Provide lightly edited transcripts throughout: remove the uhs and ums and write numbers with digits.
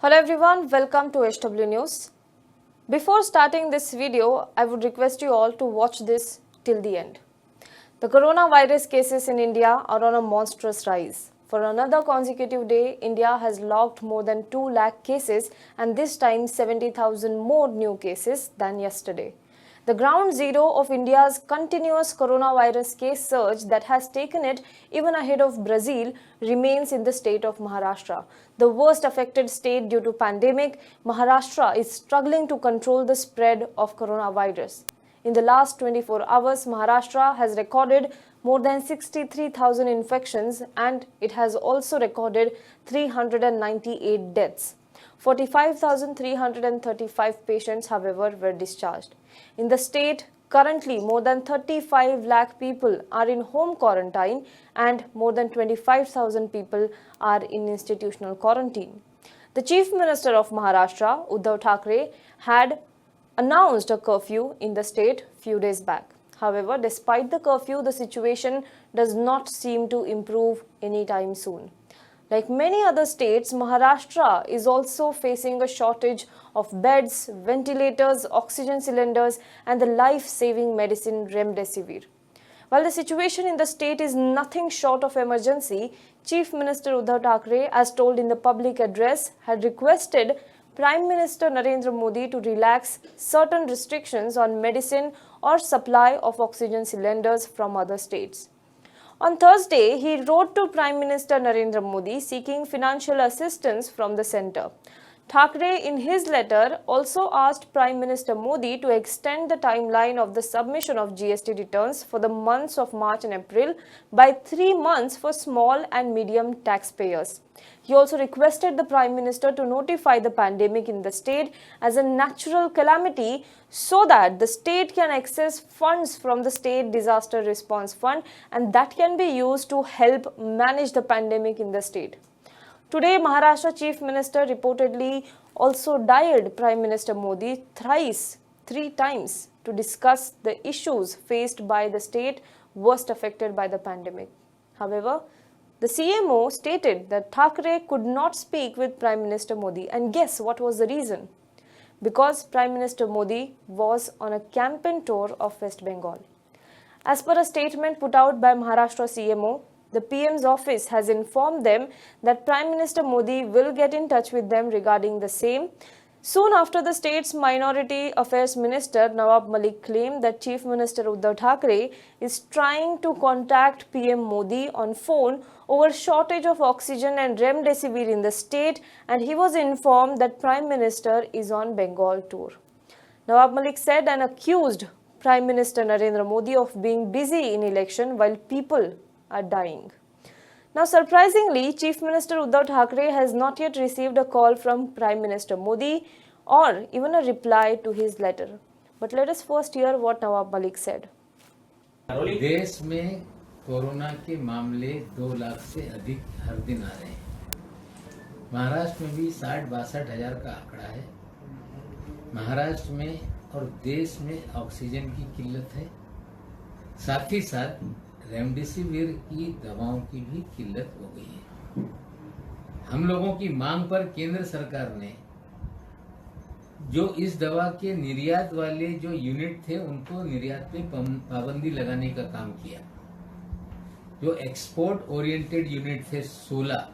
Hello everyone, welcome to HW News. Before starting this video, I would request you all to watch this till the end. The coronavirus cases in India are on a monstrous rise. For another consecutive day, India has logged more than 2 lakh cases and this time 70,000 more new cases than yesterday. The ground zero of India's continuous coronavirus case surge that has taken it even ahead of Brazil remains in the state of Maharashtra. The worst affected state due to pandemic, Maharashtra is struggling to control the spread of coronavirus. In the last 24 hours, Maharashtra has recorded more than 63,000 infections and it has also recorded 398 deaths. 45,335 patients, however, were discharged. In the state, currently more than 35 lakh people are in home quarantine and more than 25,000 people are in institutional quarantine. The Chief Minister of Maharashtra, Uddhav Thackeray, had announced a curfew in the state few days back. However, despite the curfew, the situation does not seem to improve anytime soon. Like many other states, Maharashtra is also facing a shortage of beds, ventilators, oxygen cylinders, and the life-saving medicine Remdesivir. While the situation in the state is nothing short of emergency, Chief Minister Uddhav Thackeray, as told in the public address, had requested Prime Minister Narendra Modi to relax certain restrictions on medicine or supply of oxygen cylinders from other states. On Thursday, he wrote to Prime Minister Narendra Modi seeking financial assistance from the centre. Thackeray, in his letter, also asked Prime Minister Modi to extend the timeline of the submission of GST returns for the months of March and April by 3 months for small and medium taxpayers. He also requested the Prime Minister to notify the pandemic in the state as a natural calamity so that the state can access funds from the State Disaster Response Fund and that can be used to help manage the pandemic in the state. Today, Maharashtra Chief Minister reportedly also dialed Prime Minister Modi three times to discuss the issues faced by the state worst affected by the pandemic. However, the CMO stated that Thackeray could not speak with Prime Minister Modi, and guess what was the reason? Because Prime Minister Modi was on a campaign tour of West Bengal. As per a statement put out by Maharashtra CMO, the PM's office has informed them that Prime Minister Modi will get in touch with them regarding the same. Soon after, the state's Minority Affairs Minister Nawab Malik claimed that Chief Minister Uddhav Thackeray is trying to contact PM Modi on phone over shortage of oxygen and Remdesivir in the state, and he was informed that Prime Minister is on Bengal tour. Nawab Malik said and accused Prime Minister Narendra Modi of being busy in election while people are dying. Now, surprisingly, Chief Minister Uddhav Thackeray has not yet received a call from Prime Minister Modi or even a reply to his letter. But let us first hear what Nawab Malik said. देश में corona के मामले 2 लाख से अधिक हर दिन आ रहे हैं। महाराष्ट्र में भी 60-62 हजार का आंकड़ा है। महाराष्ट्र में और देश में ऑक्सीजन की किल्लत है, साथ ही साथ रेमडेसिविर की दवाओं की भी किल्लत हो गई है। हम लोगों की मांग पर केंद्र सरकार ने जो इस दवा के निर्यात वाले जो यूनिट थे उनको निर्यात पे पाबंदी लगाने का काम किया। जो एक्सपोर्ट ओरिएंटेड यूनिट थे 16,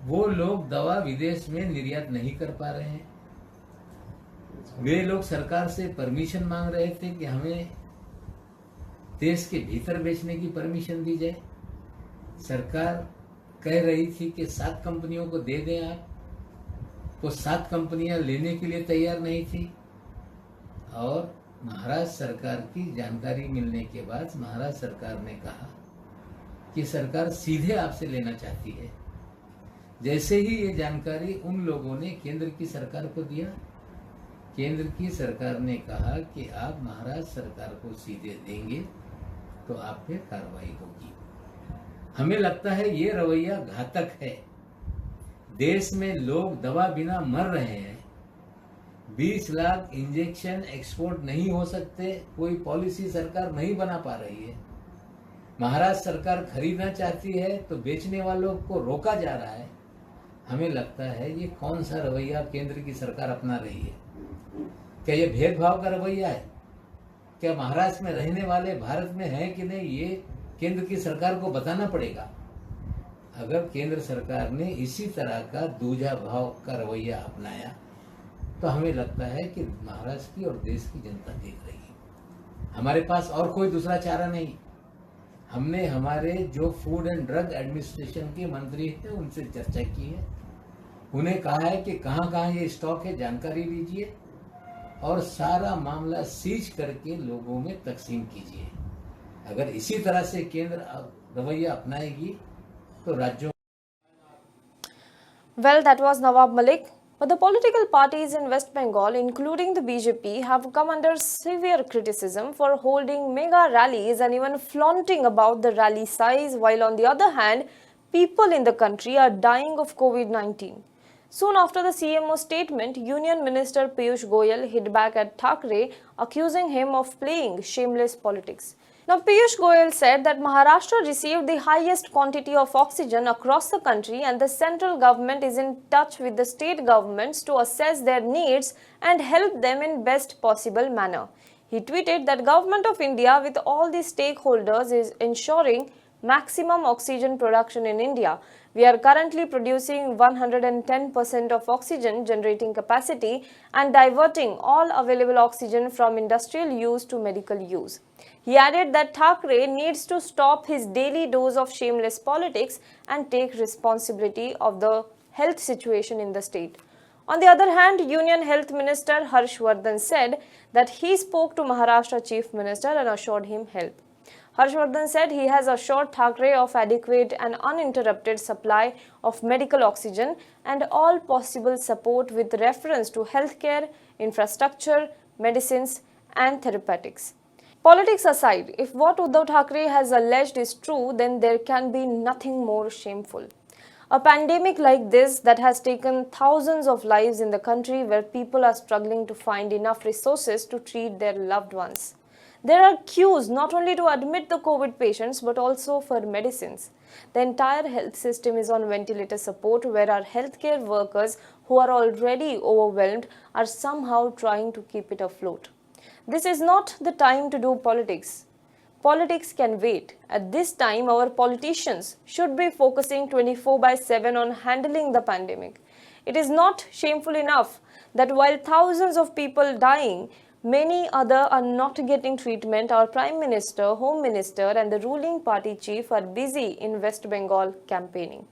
वो लोग दवा विदेश में निर्यात नहीं कर पा रहे हैं। वे लोग सरकार से परमिशन मांग रहे थे कि हमें देश के भीतर बेचने की परमिशन दी जाए। सरकार कह रही थी कि 7 कंपनियों को दे दें आप, वो 7 कंपनियां लेने के लिए तैयार नहीं थी। और महाराष्ट्र सरकार की जानकारी मिलने के बाद महाराष्ट्र सरकार ने कहा कि सरकार सीधे आपसे लेना चाहती है। जैसे ही ये जानकारी उन लोगों ने केंद्र की सरकार को दिया, केंद्र की सरकार ने कहा कि आप महाराष्ट्र सरकार को सीधे देंगे तो आप पे कार्रवाई होगी। हमें लगता है ये रवैया घातक है। देश में लोग दवा बिना मर रहे हैं। 20 लाख इंजेक्शन एक्सपोर्ट नहीं हो सकते, कोई पॉलिसी सरकार नहीं बना पा रही है। महाराष्ट्र सरकार खरीदना चाहती है तो बेचने वालों को रोका जा रहा है। हमें लगता है ये कौन सा रवैया केंद्र की सरकार अपना रही है। क्या ये भेदभाव का रवैया है? क्या महाराष्ट्र में रहने वाले भारत में हैं कि नहीं, ये केंद्र की सरकार को बताना पड़ेगा। अगर केंद्र सरकार ने इसी तरह का दूजा भाव का रवैया अपनाया तो हमें लगता है कि महाराष्ट्र की और देश की जनता देख रही है। हमारे पास और कोई दूसरा चारा नहीं। हमने हमारे जो फूड एंड ड्रग एडमिनिस्ट्रेशन के मंत्री थे उनसे चर्चा की है, उन्हें कहा है कि कहाँ कहाँ ये स्टॉक है जानकारी लीजिए और सारा मामला सीज करके लोगों में तकसीम कीजिए। अगर इसी तरह से केंद्र रवैया अपनाएगी तो राज्यों Well, that was Nawab Malik. But the political parties in West Bengal, including the BJP, have come under severe criticism for holding mega rallies and even flaunting about the rally size, while on the other hand, people in the country are dying of COVID-19. Soon after the CMO statement, Union Minister Piyush Goyal hit back at Thackeray, accusing him of playing shameless politics. Now, Piyush Goyal said that Maharashtra received the highest quantity of oxygen across the country and the central government is in touch with the state governments to assess their needs and help them in best possible manner. He tweeted that Government of India with all the stakeholders is ensuring maximum oxygen production in India. We are currently producing 110% of oxygen generating capacity and diverting all available oxygen from industrial use to medical use. He added that Thackeray needs to stop his daily dose of shameless politics and take responsibility of the health situation in the state. On the other hand, Union Health Minister Harsh Vardhan said that he spoke to Maharashtra Chief Minister and assured him help. Harshvardhan said he has assured Thackeray of adequate and uninterrupted supply of medical oxygen and all possible support with reference to healthcare, infrastructure, medicines and therapeutics. Politics aside, if what Uddhav Thackeray has alleged is true, then there can be nothing more shameful. A pandemic like this that has taken thousands of lives in the country where people are struggling to find enough resources to treat their loved ones. There are queues not only to admit the COVID patients but also for medicines. The entire health system is on ventilator support where our healthcare workers who are already overwhelmed are somehow trying to keep it afloat. This is not the time to do politics. Politics can wait. At this time, our politicians should be focusing 24/7 on handling the pandemic. It is not shameful enough that while thousands of people dying, many others are not getting treatment. Our Prime Minister, Home Minister and the ruling party chief are busy in West Bengal campaigning.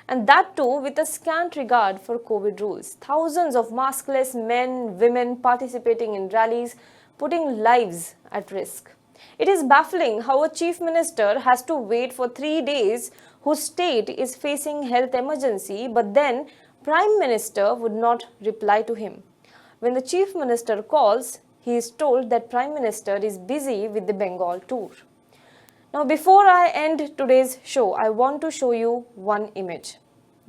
And that too with a scant regard for COVID rules. Thousands of maskless men, women participating in rallies, putting lives at risk. It is baffling how a chief minister has to wait for 3 days whose state is facing health emergency, but then Prime Minister would not reply to him. When the chief minister calls, he is told that Prime Minister is busy with the Bengal tour. Now, before I end today's show, I want to show you one image.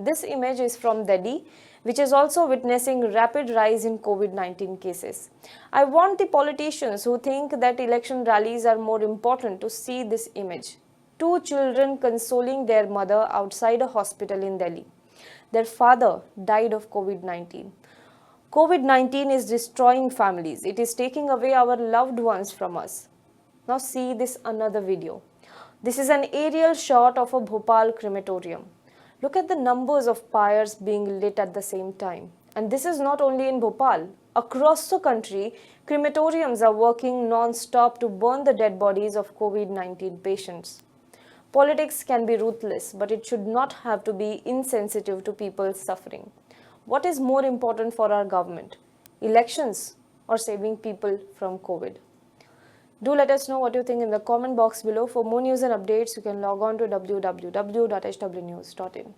This image is from Delhi, which is also witnessing rapid rise in COVID-19 cases. I want the politicians who think that election rallies are more important to see this image. 2 children consoling their mother outside a hospital in Delhi. Their father died of COVID-19. COVID-19 is destroying families. It is taking away our loved ones from us. Now see this another video. This is an aerial shot of a Bhopal crematorium. Look at the numbers of pyres being lit at the same time. And this is not only in Bhopal. Across the country, crematoriums are working non-stop to burn the dead bodies of COVID-19 patients. Politics can be ruthless, but it should not have to be insensitive to people's suffering. What is more important for our government? Elections or saving people from COVID? Do let us know what you think in the comment box below. For more news and updates, you can log on to www.hwnews.in.